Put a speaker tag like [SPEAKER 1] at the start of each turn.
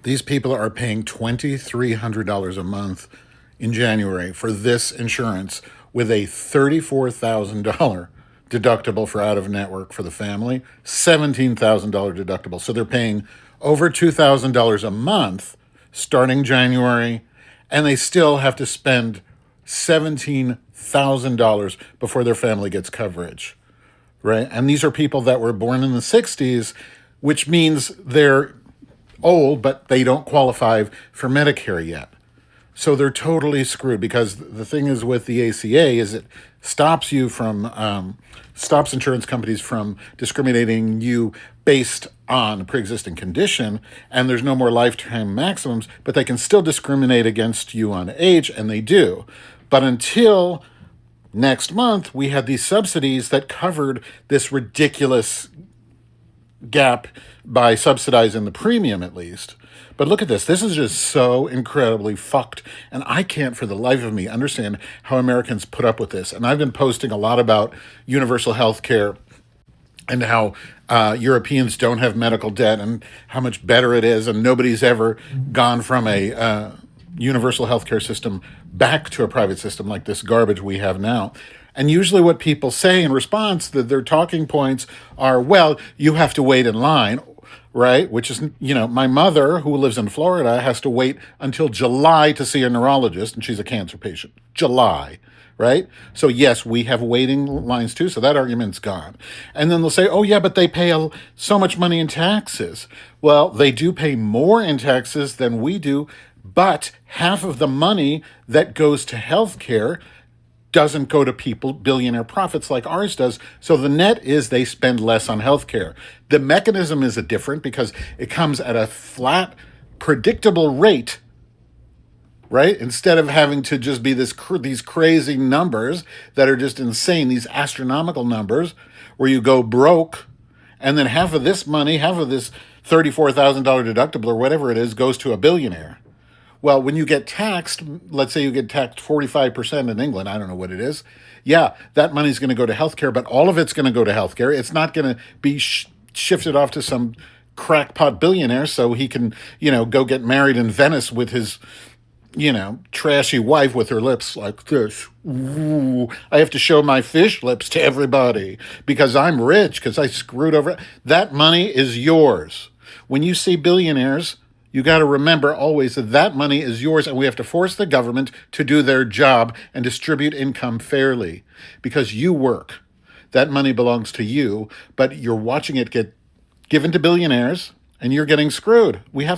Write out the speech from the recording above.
[SPEAKER 1] These people are paying $2,300 a month in January for this insurance with a $34,000 deductible for out of network for the family, $17,000 deductible. So they're paying over $2,000 a month starting January, and they still have to spend $17,000 before their family gets coverage, right? And these are people that were born in the 60s, which means they're old, but they don't qualify for Medicare yet. So they're totally screwed because the thing is with the ACA is it stops you from stops insurance companies from discriminating you based on a pre-existing condition, and there's no more lifetime maximums, but they can still discriminate against you on age, and they do. But until next month, we had these subsidies that covered this ridiculous gap by subsidizing the premium at least. But look at this. This is just so incredibly fucked. And I can't for the life of me understand how Americans put up with this. And I've been posting a lot about universal health care and how Europeans don't have medical debt and how much better it is. And nobody's ever gone from a universal healthcare system back to a private system like this garbage we have now. And usually what people say in response, their talking points are, well, you have to wait in line, right? Which is, my mother, who lives in Florida, has to wait until July to see a neurologist, and she's a cancer patient. July, right? So yes, we have waiting lines too, so that argument's gone. And then they'll say, oh yeah, but they pay so much money in taxes. Well, they do pay more in taxes than we do, but half of the money that goes to healthcare doesn't go to people, billionaire profits like ours does. So the net is they spend less on healthcare. The mechanism is different because it comes at a flat, predictable rate, right? Instead of having to just be these crazy numbers that are just insane, these astronomical numbers where you go broke and then half of this money, half of this $34,000 deductible or whatever it is goes to a billionaire. Well, when you get taxed, let's say you get taxed 45% in England, I don't know what it is. Yeah, that money's going to go to healthcare, but all of it's going to go to healthcare. It's not going to be shifted off to some crackpot billionaire so he can, go get married in Venice with his, trashy wife with her lips like this. Ooh, I have to show my fish lips to everybody because I'm rich, because I screwed over. That money is yours. When you see billionaires, you got to remember always that money is yours, and we have to force the government to do their job and distribute income fairly because you work. That money belongs to you, but you're watching it get given to billionaires, and you're getting screwed. We have to